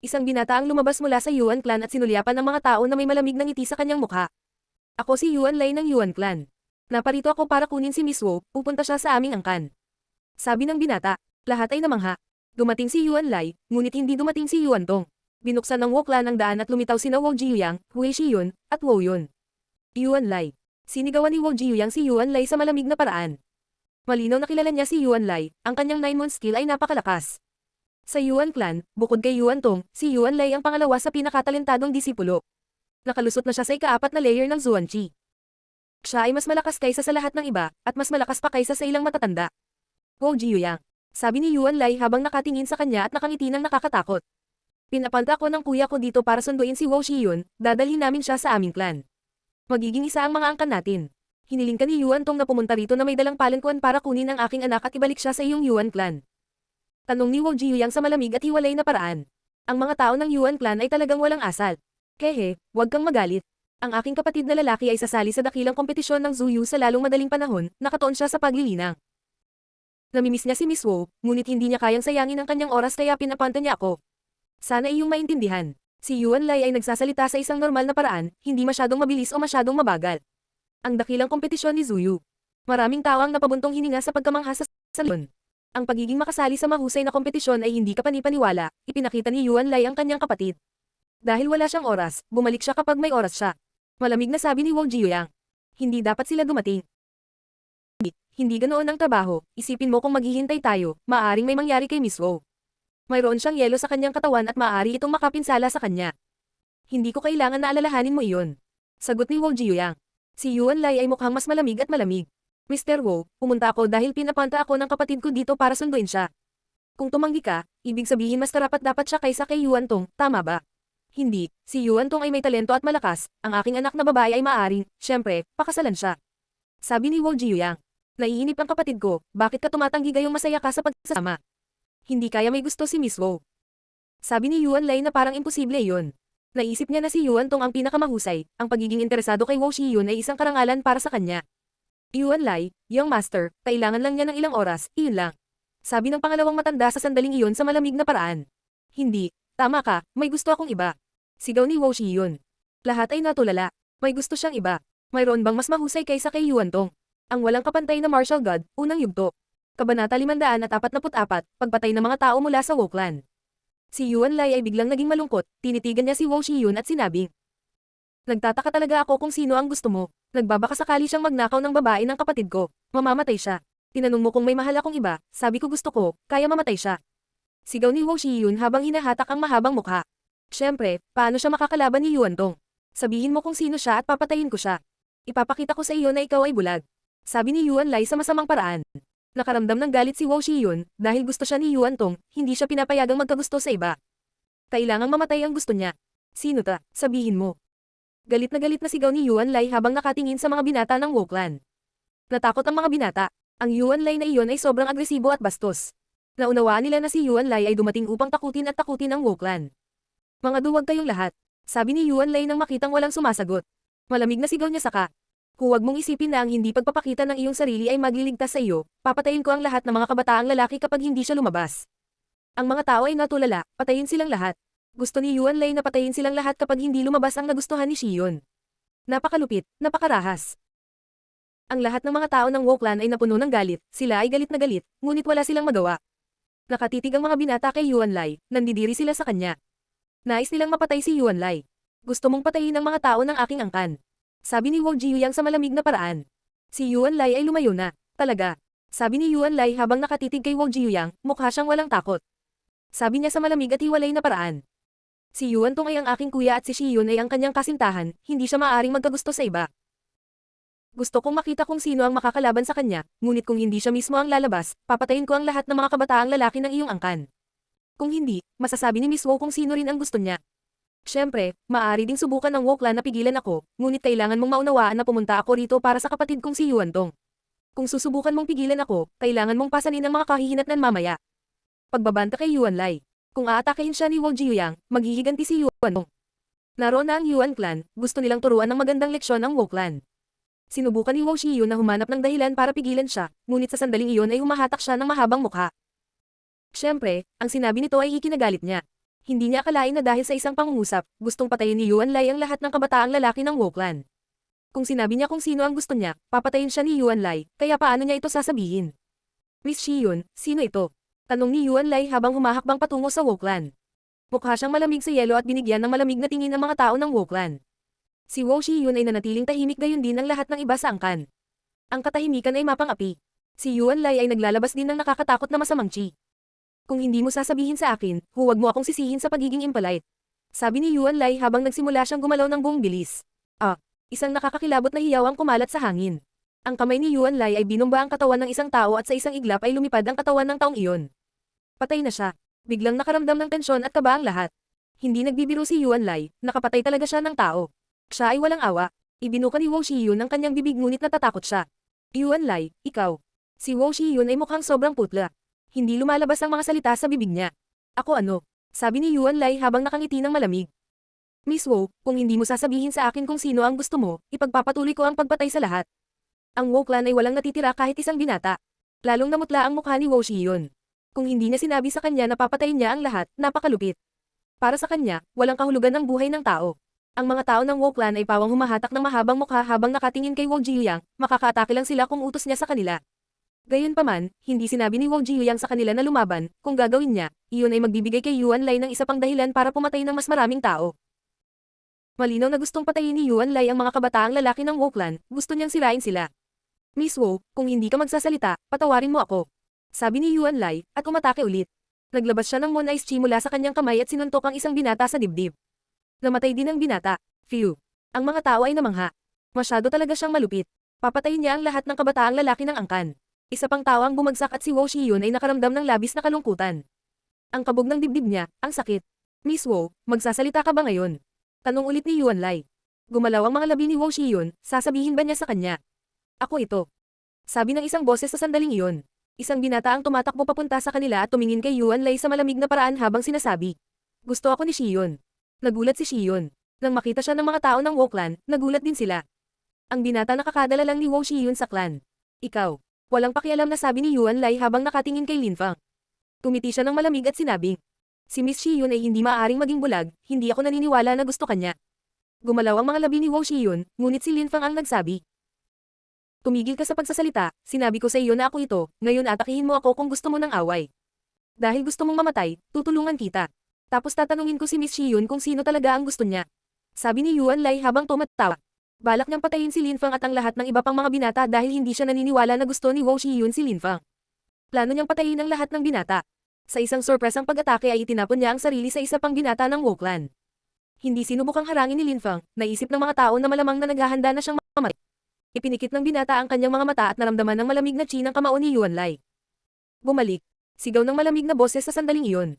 Isang binata ang lumabas mula sa Yuan clan at sinulyapan ng mga tao na may malamig na ngiti sa kanyang mukha. Ako si Yuan Lai ng Yuan clan. Naparito ako para kunin si Miss Wo, pupunta siya sa aming angkan. Sabi ng binata, lahat ay namangha. Dumating si Yuan Lai, ngunit hindi dumating si Yuan Tong. Binuksan ng Wo clan ang daan at lumitaw sina Wo Jiyuyang, Hui Shiyun, at Wo Yun. Yuan Lai. Sinigawan ni Wo Jiyuyang si Yuan Lai sa malamig na paraan. Malinaw na kilala niya si Yuan Lai, ang kanyang 9-month skill ay napakalakas. Sa Yuan clan, bukod kay Yuan Tong, si Yuan Lai ang pangalawa sa pinakatalentadong disipulo. Nakalusot na siya sa ika-4 na layer ng Zuan Qi. Siya ay mas malakas kaysa sa lahat ng iba, at mas malakas pa kaysa sa ilang matatanda. Wo Jiyuyang. Sabi ni Yuan Lai habang nakatingin sa kanya at nakangiti ng nakakatakot. Pinapanta ko ng kuya ko dito para sunduin si Wo Shiyun, dadalhin namin siya sa aming clan. Magiging isa ang mga angkan natin. Hiniling ka ni Yuan Tong na pumunta rito na may dalang palankuan para kunin ang aking anak at ibalik siya sa iyong Yuan clan. Tanong ni Wu Jiuyang sa malamig at hiwalay na paraan. Ang mga tao ng Yuan clan ay talagang walang asal. Kehe, huwag kang magalit. Ang aking kapatid na lalaki ay sasali sa dakilang kompetisyon ng Zuyu sa lalong madaling panahon, nakatuon siya sa paglilinang. Namimiss niya si Miss Wu, ngunit hindi niya kayang sayangin ang kanyang oras kaya pinapanta niya ako. Sana iyong maintindihan. Si Yuan Lai ay nagsasalita sa isang normal na paraan, hindi masyadong mabilis o masyadong mabagal. Ang dakilang kompetisyon ni Zuyu. Maraming tao ang napabuntong hininga sa pagkamangha sa salon. Ang pagiging makasali sa mahusay na kompetisyon ay hindi kapanipaniwala, ipinakita ni Yuan Lai ang kanyang kapatid. Dahil wala siyang oras, bumalik siya kapag may oras siya. Malamig na sabi ni Wu Jiuyang. Hindi dapat sila dumating. Hindi ganoon ang trabaho, isipin mo kung maghihintay tayo, maaaring may mangyari kay Miss Wu. Mayroon siyang yelo sa kanyang katawan at maaari itong makapinsala sa kanya. Hindi ko kailangan na alalahanin mo iyon. Sagot ni Wu Jiuyang. Si Yuan Lai ay mukhang mas malamig at malamig. Mr. Wu, pumunta ako dahil pinapanta ako ng kapatid ko dito para sunduin siya. Kung tumanggi ka, ibig sabihin mas dapat siya kaysa kay Yuan Tong, tama ba? Hindi, si Yuan Tong ay may talento at malakas, ang aking anak na babae ay maaaring, syempre, pakasalan siya. Sabi ni Wu Jiuyang. Naiinip ang kapatid ko, bakit ka tumatanggi gayong masaya ka sa pagsasama? Hindi kaya may gusto si Miss Wu. Sabi ni Yuan Lai na parang imposible iyon. Naisip niya na si Yuan Tong ang pinakamahusay, ang pagiging interesado kay Wu Shiyun ay isang karangalan para sa kanya. Yuan Lai, young master, kailangan lang niya ng ilang oras, iyon lang. Sabi ng pangalawang matanda sa sandaling iyon sa malamig na paraan. Hindi, tama ka, may gusto akong iba. Sigaw ni Wu Shiyun. Lahat ay natulala, may gusto siyang iba. Mayroon bang mas mahusay kaysa kay Yuan Tong? Ang walang kapantay na martial god, unang yugto. Kabanata 544, pagpatay ng mga tao mula sa Wu clan. Si Yuan Lai ay biglang naging malungkot, tinitigan niya si Wu Shiyun at sinabing. Nagtataka talaga ako kung sino ang gusto mo. Nagbabaka sakali siyang magnakaw ng babae ng kapatid ko. Mamamatay siya. Tinanong mo kung may mahal akong iba, sabi ko gusto ko, kaya mamatay siya. Sigaw ni Wu Shiyun habang hinahatak ang mahabang mukha. Siyempre, paano siya makakalaban ni Yuan Tong? Sabihin mo kung sino siya at papatayin ko siya. Ipapakita ko sa iyo na ikaw ay bulag. Sabi ni Yuan Lai sa masamang paraan. Nakaramdam ng galit si Wu Shiyun, dahil gusto siya ni Yuan Tong, hindi siya pinapayagang magkagusto sa iba. Kailangang mamatay ang gusto niya. Sino ta? Sabihin mo. Galit na sigaw ni Yuan Lai habang nakatingin sa mga binata ng Wu clan. Natakot ang mga binata. Ang Yuan Lai na iyon ay sobrang agresibo at bastos. Naunawaan nila na si Yuan Lai ay dumating upang takutin ang Wu clan. Mga duwag kayong lahat. Sabi ni Yuan Lai nang makitang walang sumasagot. Malamig na sigaw niya saka. Huwag mong isipin na ang hindi pagpapakita ng iyong sarili ay magliligtas sa iyo, papatayin ko ang lahat ng mga kabataang lalaki kapag hindi siya lumabas. Ang mga tao ay natulala, patayin silang lahat. Gusto ni Yuan Lai na patayin silang lahat kapag hindi lumabas ang nagustuhan ni Shiyun. Napakalupit, napakarahas. Ang lahat ng mga tao ng Wu clan ay napuno ng galit, sila ay galit na galit, ngunit wala silang magawa. Nakatitig ang mga binata kay Yuan Lai, nandidiri sila sa kanya. Nais nilang mapatay si Yuan Lai. Gusto mong patayin ang mga tao ng aking angkan. Sabi ni Wu Jiuyang sa malamig na paraan. Si Yuan Lai ay lumayo na. Talaga. Sabi ni Yuan Lai habang nakatitig kay Wu Jiuyang, mukha siyang walang takot. Sabi niya sa malamig at hiwalay na paraan. Si Yuan Tong ay ang aking kuya at si Shiyun ay ang kanyang kasintahan, hindi siya maaaring magkagusto sa iba. Gusto kong makita kung sino ang makakalaban sa kanya, ngunit kung hindi siya mismo ang lalabas, papatayin ko ang lahat ng mga kabataang lalaki ng iyong angkan. Kung hindi, masasabi ni Miss Wu kung sino rin ang gusto niya. Siyempre, maaari ding subukan ng Wu clan na pigilan ako, ngunit kailangan mong maunawaan na pumunta ako rito para sa kapatid kong si Yuan Tong. Kung susubukan mong pigilan ako, kailangan mong pasanin ang mga kahihinatnan mamaya. Pagbabanta kay Yuan Lai. Kung aatakehin siya ni Wu Jiuyang, maghihiganti si Yuan Tong. Naroon na ang Yuan clan, gusto nilang turuan ng magandang leksyon ang Wu clan. Sinubukan ni Wu Shiyun na humanap ng dahilan para pigilan siya, ngunit sa sandaling iyon ay humahatak siya ng mahabang mukha. Siyempre, ang sinabi nito ay ikinagalit niya. Hindi niya akalain na dahil sa isang pangungusap, gustong patayin ni Yuan Lai ang lahat ng kabataang lalaki ng Wu clan. Kung sinabi niya kung sino ang gusto niya, papatayin siya ni Yuan Lai, kaya paano niya ito sasabihin? Miss Shiyun, sino ito? Tanong ni Yuan Lai habang humahakbang patungo sa Wu clan. Mukha siyang malamig sa yelo at binigyan ng malamig na tingin ang mga tao ng Wu clan. Si Wu Shiyun ay nanatiling tahimik gayon din ang lahat ng iba sa angkan. Ang katahimikan ay mapang-api. Si Yuan Lai ay naglalabas din ng nakakatakot na masamang chi. Kung hindi mo sasabihin sa akin, huwag mo akong sisihin sa pagiging impolite. Sabi ni Yuan Lai habang nagsimula siyang gumalaw ng buong bilis. Isang nakakakilabot na hiyaw ang kumalat sa hangin. Ang kamay ni Yuan Lai ay binomba ang katawan ng isang tao at sa isang iglap ay lumipad ang katawan ng taong iyon. Patay na siya. Biglang nakaramdam ng tensyon at kaba ang lahat. Hindi nagbibiro si Yuan Lai, nakapatay talaga siya ng tao. Siya ay walang awa. Ibinuka ni Wo Shiyun ang kanyang bibig ngunit natatakot siya. Yuan Lai, ikaw. Si Wo Shiyun ay mukhang sobrang putla. Hindi lumalabas ang mga salita sa bibig niya. Ako ano? Sabi ni Yuan Lai habang nakangiti ng malamig. Miss Wo, kung hindi mo sasabihin sa akin kung sino ang gusto mo, ipagpapatuloy ko ang pagpatay sa lahat. Ang Wo clan ay walang natitira kahit isang binata. Lalong namutla ang mukha ni Wo Shiyun. Kung hindi niya sinabi sa kanya na papatayin niya ang lahat, napakalupit. Para sa kanya, walang kahulugan ng buhay ng tao. Ang mga tao ng Wo clan ay pawang humahatak ng mahabang mukha habang nakatingin kay Wo Jiuyang, makakaatake lang sila kung utos niya sa kanila. Gayunpaman, hindi sinabi ni Wo Jiuyang sa kanila na lumaban, kung gagawin niya, iyon ay magbibigay kay Yuan Lai ng isa pang dahilan para pumatay ng mas maraming tao. Malinaw na gustong patayin ni Yuan Lai ang mga kabataang lalaki ng Wo clan, gusto niyang sirain sila. Miss Wo, kung hindi ka magsasalita, patawarin mo ako. Sabi ni Yuan Lai, at umatake ulit. Naglabas siya ng Moon Ice Chi mula sa kanyang kamay at sinuntok ang isang binata sa dibdib. Namatay din ang binata. Phew. Ang mga tao ay namangha. Masyado talaga siyang malupit. Papatayin niya ang lahat ng kabataang lalaki ng angkan. Isa pang tao ang bumagsak at si Wo Shiyun ay nakaramdam ng labis na kalungkutan. Ang kabog ng dibdib niya, ang sakit. Miss Wo, magsasalita ka ba ngayon? Tanong ulit ni Yuan Lai. Gumalaw ang mga labi ni Wo Shiyun, sasabihin ba niya sa kanya? Ako ito. Sabi ng isang boses sa sandaling iyon. Isang binata ang tumatakbo papunta sa kanila at tumingin kay Yuan Lai sa malamig na paraan habang sinasabi. Gusto ako ni Shiyun. Nagulat si Shiyun. Nang makita siya ng mga tao ng Wo clan, nagulat din sila. Ang binata nakakadala lang ni Wo Shiyun sa clan. Ikaw. Walang pakialam na sabi ni Yuan Lai habang nakatingin kay Lin Fang. Tumiti siya ng malamig at sinabing. Si Miss Shiyun ay hindi maaaring maging bulag, hindi ako naniniwala na gusto kanya. Gumalaw ang mga labi ni Wo Shiyun, ngunit si Lin Fang ang nagsabi. Tumigil ka sa pagsasalita, sinabi ko sa iyo na ako ito, ngayon atakihin mo ako kung gusto mo ng away. Dahil gusto mong mamatay, tutulungan kita. Tapos tatanungin ko si Miss Shiyun kung sino talaga ang gusto niya. Sabi ni Yuan Lai habang tumatawa. Balak niyang patayin si Lin Fang at ang lahat ng iba pang mga binata dahil hindi siya naniniwala na gusto ni Wo Shiyun si Lin Fang. Plano niyang patayin ang lahat ng binata. Sa isang sorpresang pag-atake ay itinapon niya ang sarili sa isa pang binata ng Wo clan. Hindi sinubukang harangin ni Lin Fang, naisip ng mga tao na malamang na naghahanda na siyang mamatay. Ipinikit ng binata ang kanyang mga mata at naramdaman ng malamig na chi ng kamao ni Yuan Lai. Bumalik. Sigaw ng malamig na boses sa sandaling iyon.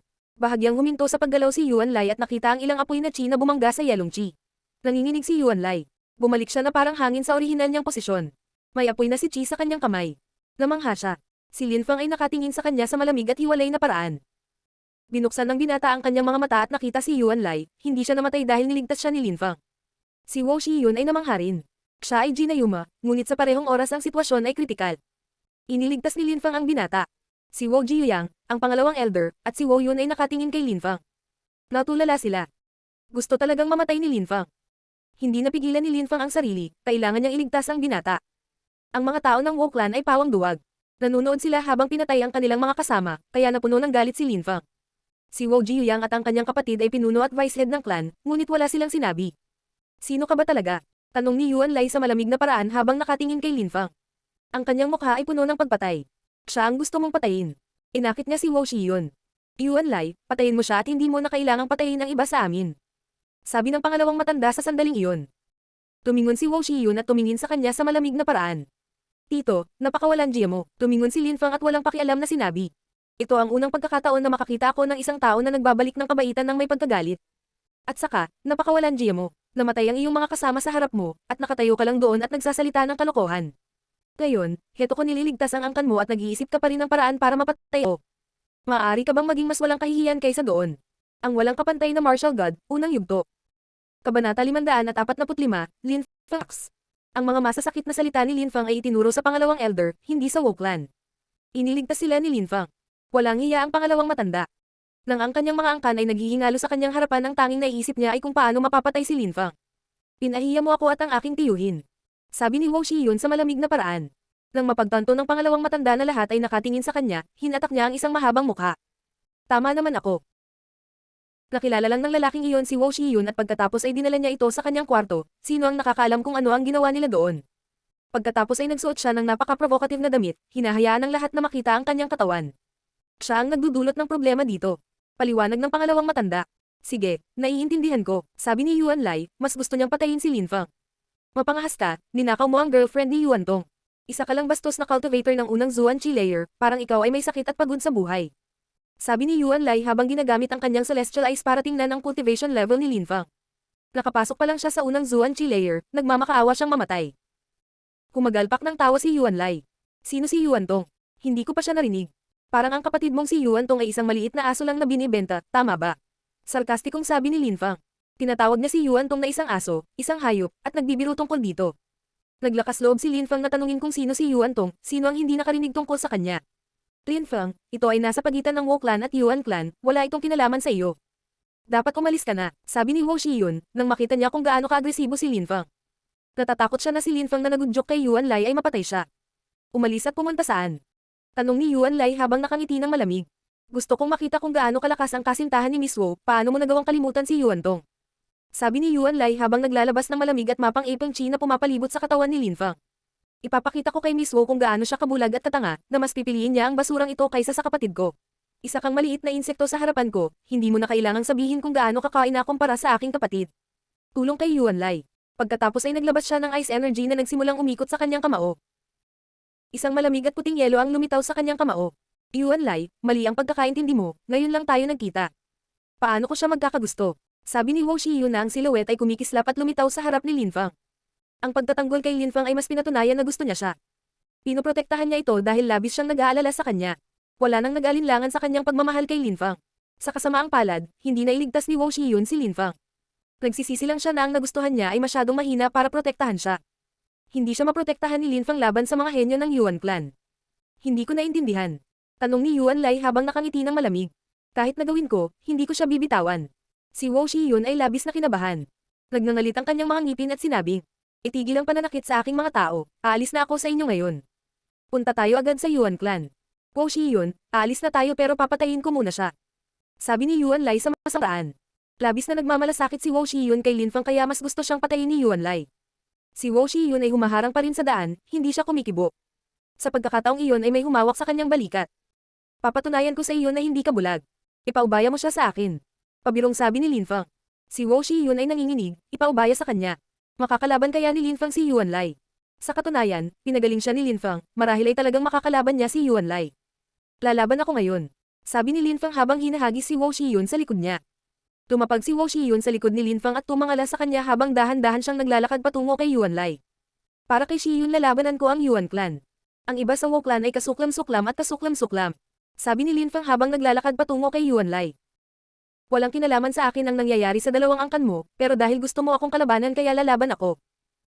Bahagyang huminto sa paggalaw si Yuan Lai at nakita ang ilang apoy na chi na bumangga sa yelong chi. Nanginginig si Yuan Lai. Bumalik siya na parang hangin sa orihinal niyang posisyon. May apoy na si chi sa kanyang kamay. Namangha siya. Si Lin Fang ay nakatingin sa kanya sa malamig at hiwalay na paraan. Binuksan ng binata ang kanyang mga mata at nakita si Yuan Lai, hindi siya namatay dahil niligtas siya ni Lin Fang. Si Wo Shiyun ay namangha rin. Siya ay ginayuma, ngunit sa parehong oras ang sitwasyon ay kritikal. Iniligtas ni Lin Fang ang binata. Si Wo Jiuyang, ang pangalawang elder, at si Wo Yun ay nakatingin kay Lin Fang. Natulala sila. Gusto talagang mamatay ni Lin Fang. Hindi napigilan ni Lin Fang ang sarili, kailangan niyang iligtas ang binata. Ang mga tao ng Wo clan ay pawang duwag. Nanunood sila habang pinatay ang kanilang mga kasama, kaya napuno ng galit si Lin Fang. Si Wo Jiuyang at ang kanyang kapatid ay pinuno at vice head ng clan, ngunit wala silang sinabi. Sino ka ba talaga? Tanong ni Yuan Lai sa malamig na paraan habang nakatingin kay Lin Fang. Ang kanyang mukha ay puno ng pagpatay. Siya ang gusto mong patayin. Inakit niya si Wo Shiyun. Yuan Lai, patayin mo siya at hindi mo na kailangang patayin ang iba sa amin. Sabi ng pangalawang matanda sa sandaling iyon. Tumingon si Wo Shiyun at tumingin sa kanya sa malamig na paraan. Tito, napakawalan diya mo. Tumingon si Lin Fang at walang pakialam na sinabi. Ito ang unang pagkakataon na makakita ako ng isang tao na nagbabalik ng kabaitan ng may pagkagalit. At saka, napakawalan diya mo. Namatay ang iyong mga kasama sa harap mo, at nakatayo ka lang doon at nagsasalita ng kalokohan. Ngayon, heto ko nililigtas ang angkan mo at nag-iisip ka pa rin ng paraan para mapatay o. Maaari ka bang maging mas walang kahihiyan kaysa doon? Ang walang kapantay na martial god, unang yugto. Kabanata 545, Lin Fang. Ang mga masasakit na salita ni Lin Fang ay itinuro sa pangalawang elder, hindi sa Wo clan. Iniligtas sila ni Lin Fang. Walang hiya ang pangalawang matanda. Nang ang kanyang mga angkan ay naghihingalo sa kanyang harapan, ang tanging naiisip niya ay kung paano mapapatay si Lin Fang. Pinahiya mo ako at ang aking tiyuhin. Sabi ni Wo Shiyun sa malamig na paraan. Nang mapagtanto ng pangalawang matanda na lahat ay nakatingin sa kanya, hinatak niya ang isang mahabang mukha. Tama naman ako. Nakilala lang ng lalaking iyon si Wo Shiyun at pagkatapos ay dinala niya ito sa kanyang kwarto, sino ang nakakaalam kung ano ang ginawa nila doon. Pagkatapos ay nagsuot siya ng napaka-provocative na damit, hinahayaan ng lahat na makita ang kanyang katawan. Siya ang nagdudulot ng problema dito. Paliwanag ng pangalawang matanda. Sige, naiintindihan ko, sabi ni Yuan Lai, mas gusto niyang patayin si Lin Fang. Mapangahas ka, ninakaw mo ang girlfriend ni Yuan Tong. Isa ka lang bastos na cultivator ng unang Zuan Chi layer, parang ikaw ay may sakit at pagod sa buhay. Sabi ni Yuan Lai habang ginagamit ang kanyang celestial eyes para tingnan ang cultivation level ni Lin Fang. Nakapasok pa lang siya sa unang Zuan Chi layer, nagmamakaawa siyang mamatay. Kumagalpak ng tawa si Yuan Lai. Sino si Yuan Tong? Hindi ko pa siya narinig. Parang ang kapatid mong si Yuan Tong ay isang maliit na aso lang na binibenta, tama ba? Sarkastikong sabi ni Lin Fang. Tinatawag niya si Yuan Tong na isang aso, isang hayop, at nagbibiro tungkol dito. Naglakas loob si Lin Fang na tanungin kung sino si Yuan Tong, sino ang hindi nakarinig tungkol sa kanya. Lin Fang, ito ay nasa pagitan ng Wu Clan at Yuan Clan, wala itong kinalaman sa iyo. Dapat umalis ka na, sabi ni Wu Shiyun, nang makita niya kung gaano ka-agresibo si Lin Fang. Natatakot siya na si Lin Fang na nagudyok kay Yuan Lai ay mapatay siya. Umalis at pumunta saan? Tanong ni Yuan Lai habang nakangiti ng malamig. Gusto kong makita kung gaano kalakas ang kasintahan ni Miss Wu, paano mo nagawang kalimutan si Yuan Tong? Sabi ni Yuan Lai habang naglalabas ng malamig at mapang ipang chi na pumapalibot sa katawan ni Lin Fang. Ipapakita ko kay Miss Wu kung gaano siya kabulag at katanga, na mas pipiliin niya ang basurang ito kaysa sa kapatid ko. Isa kang maliit na insekto sa harapan ko, hindi mo na kailangang sabihin kung gaano kakaina kumpara sa aking kapatid. Tulong kay Yuan Lai. Pagkatapos ay naglabas siya ng ice energy na nagsimulang umikot sa kanyang kamao. Isang malamig at puting yelo ang lumitaw sa kanyang kamao. Yuan Lai, mali ang pagkakaintindi mo, ngayon lang tayo nagkita. Paano ko siya magkakagusto? Sabi ni Wu Shiyun na ang silhouette ay kumikislap at lumitaw sa harap ni Lin Fang. Ang pagtatanggol kay Lin Fang ay mas pinatunayan na gusto niya siya. Pinoprotektahan niya ito dahil labis siyang nag-aalala sa kanya. Wala nang nag-alinlangan sa kanyang pagmamahal kay Lin Fang. Sa kasamaang palad, hindi na iligtas ni Wu Shiyun si Lin Fang. Nagsisisi lang siya na ang nagustuhan niya ay masyadong mahina para protektahan siya. Hindi siya maprotektahan ni Lin Fang laban sa mga henyo ng Yuan Clan. Hindi ko naintindihan. Tanong ni Yuan Lai habang nakangiti ng malamig. Kahit nagawin ko, hindi ko siya bibitawan. Si Wu Shiyun ay labis na kinabahan. Nagngangalit ang kanyang mga ngipin at sinabi, itigil ang pananakit sa aking mga tao, aalis na ako sa inyo ngayon. Punta tayo agad sa Yuan Clan. Wu Shiyun, aalis na tayo pero papatayin ko muna siya. Sabi ni Yuan Lai sa masamtaan. Labis na nagmamalasakit si Wu Shiyun kay Lin Fang kaya mas gusto siyang patayin ni Yuan Lai. Si Wu Shiyun ay humaharang pa rin sa daan, hindi siya kumikibo. Sa pagkakataong iyon ay may humawak sa kanyang balikat. Papatunayan ko sa iyo na hindi ka bulag. Ipaubaya mo siya sa akin. Pabirong sabi ni Lin Fang. Si Wu Shiyun ay nanginginig, ipaubaya sa kanya. Makakalaban kaya ni Lin Fang si Yuan Lai. Sa katunayan, pinagaling siya ni Lin Fang, marahil ay talagang makakalaban niya si Yuan Lai. Lalaban ako ngayon. Sabi ni Lin Fang habang hinahagis si Wu Shiyun sa likod niya. Tumapag si Wu Shiyun sa likod ni Lin Fang at tumangala sa kanya habang dahan-dahan siyang naglalakad patungo kay Yuan Lai. Para kay Shiyun lalabanan ko ang Yuan Clan. Ang iba sa Wu Clan ay kasuklam-suklam at kasuklam-suklam. Sabi ni Lin Fang habang naglalakad patungo kay Yuan Lai. Walang kinalaman sa akin ang nangyayari sa dalawang angkan mo, pero dahil gusto mo akong kalabanan kaya lalaban ako.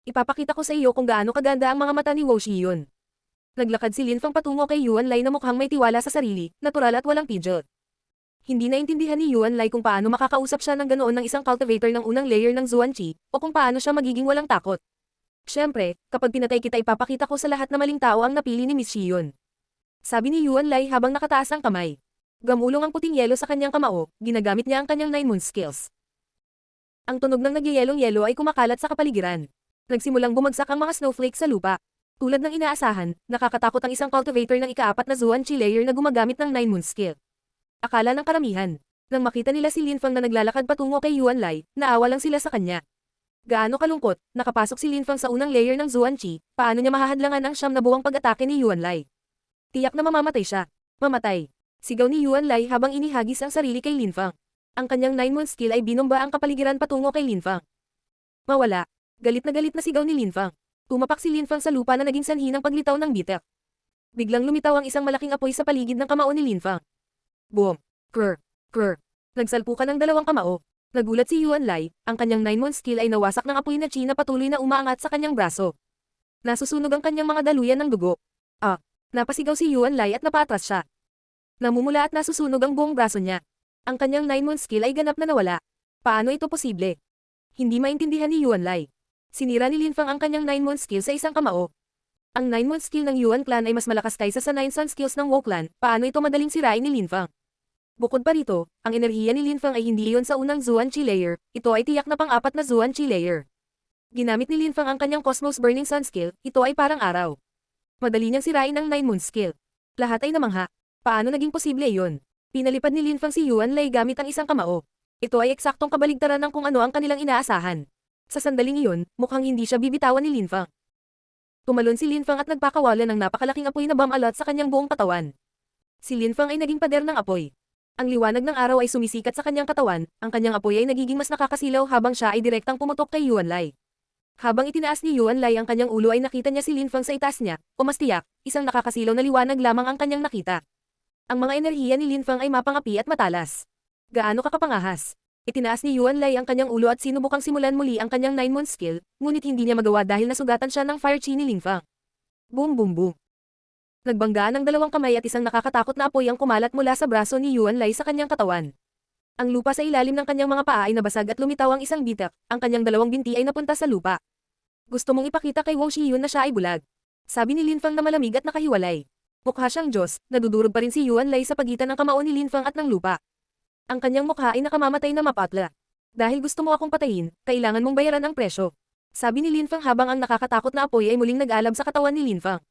Ipapakita ko sa iyo kung gaano kaganda ang mga mata ni Wu Shiyun. Naglakad si Lin Fang patungo kay Yuan Lai na mukhang may tiwala sa sarili, natural at walang pidget. Hindi naintindihan ni Yuan Lai kung paano makakausap siya ng ganoon ng isang cultivator ng unang layer ng Zuan Qi, o kung paano siya magiging walang takot. Siyempre, kapag pinatay kita ipapakita ko sa lahat na maling tao ang napili ni Miss Shiyun. Sabi ni Yuan Lai habang nakataas ang kamay. Gamulong ang puting yelo sa kanyang kamao, ginagamit niya ang kanyang 9 moon skills. Ang tunog ng nagyayelong yelo ay kumakalat sa kapaligiran. Nagsimulang bumagsak ang mga snowflake sa lupa. Tulad ng inaasahan, nakakatakot ang isang cultivator ng ika-4 na Zuan Qi layer na gumagamit ng 9 moon skill. Akala ng karamihan. Nang makita nila si Lin Fang na naglalakad patungo kay Yuan Lai, naawa lang sila sa kanya. Gaano kalungkot, nakapasok si Lin Fang sa unang layer ng Zuan Qi, paano niya mahahadlangan ang 9 na buwang pag-atake ni Yuan Lai? Tiyak na mamamatay siya. Mamatay. Sigaw ni Yuan Lai habang inihagis ang sarili kay Lin Fang. Ang kanyang 9 moon skill ay binomba ang kapaligiran patungo kay Lin Fang. Mawala. Galit na sigaw ni Lin Fang. Tumapak si Lin Fang sa lupa na naging sanhi ng paglitaw ng bitek. Biglang lumitaw ang isang malaking apoy sa paligid ng kamao ni Lin Fang. Boom! Krr! Krr! Nagsalpukan ng dalawang kamao. Nagulat si Yuan Lai, ang kanyang 9 moon skill ay nawasak ng apoy na chi na patuloy na umaangat sa kanyang braso. Nasusunog ang kanyang mga daluyan ng dugo. Napasigaw si Yuan Lai at napaatras siya. Namumula at nasusunog ang buong braso niya. Ang kanyang 9 moon skill ay ganap na nawala. Paano ito posible? Hindi maintindihan ni Yuan Lai. Sinira ni Lin Fang ang kanyang 9 moon skill sa isang kamao. Ang 9 moon skill ng Yuan Clan ay mas malakas kaysa sa 9 sun skills ng Wu Clan, paano ito madaling sirain ni Lin Fang? Bukod pa rito, ang enerhiya ni Lin Fang ay hindi iyon sa unang Zuan Qi layer, ito ay tiyak na pang-4 na Zuan Qi layer. Ginamit ni Lin Fang ang kanyang Cosmos Burning Sun skill, ito ay parang araw. Madali niyang sirain ang 9 moon skill. Lahat ay namangha. Paano naging posible iyon? Pinalipad ni Lin Fang si Yuan Lai gamit ang isang kamao. Ito ay eksaktong kabaligtaran ng kung ano ang kanilang inaasahan. Sa sandaling iyon, mukhang hindi siya bibitawan ni Lin Fang. Tumalon si Lin Fang at nagpakawala ng napakalaking apoy na bumalot sa kanyang buong katawan. Si Lin Fang ay naging pader ng apoy. Ang liwanag ng araw ay sumisikat sa kanyang katawan, ang kanyang apoy ay nagiging mas nakakasilaw habang siya ay direktang pumutok kay Yuan Lai. Habang itinaas ni Yuan Lai ang kanyang ulo ay nakita niya si Lin Feng sa itaas niya, umastiyak, isang nakakasilaw na liwanag lamang ang kanyang nakita. Ang mga enerhiya ni Lin Feng ay mapangapi at matalas. Gaano ka kapangahas? Itinaas ni Yuan Lai ang kanyang ulo at sinubukang simulan muli ang kanyang 9-month skill, ngunit hindi niya magawa dahil nasugatan siya ng fire chi ni Lin Feng. Boom boom boom. Nagbanggaan ng dalawang kamay at isang nakakatakot na apoy ang kumalat mula sa braso ni Yuan Lai sa kanyang katawan. Ang lupa sa ilalim ng kanyang mga paa ay nabasag at lumitaw ang isang bitak, ang kanyang dalawang binti ay napunta sa lupa. Gusto mong ipakita kay Wang Shiyun na siya ay bulag. Sabi ni Lin Feng na malamig at nakahiwalay. Mukha siyang Diyos, nadudurog pa rin si Yuan Lai sa pagitan ng kamao ni Lin Feng at ng lupa. Ang kanyang mukha ay nakamamatay na mapatla. Dahil gusto mo akong patayin, kailangan mong bayaran ang presyo. Sabi ni Lin Feng habang ang nakakatakot na apoy ay muling nag-alab sa katawan ni Lin Feng.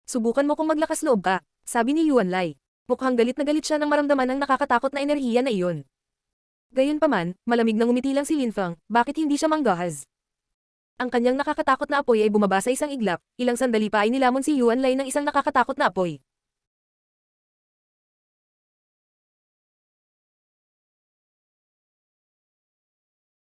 Subukan mo kung maglakas loob ka, sabi ni Yuan Lai. Mukhang galit na galit siya nang maramdaman ang nakakatakot na enerhiya na iyon. Gayunpaman, malamig nang umiti lang si Lin Feng, bakit hindi siya manggahas? Ang kanyang nakakatakot na apoy ay bumaba sa isang iglap, ilang sandali pa ay nilamon si Yuan Lai ng isang nakakatakot na apoy.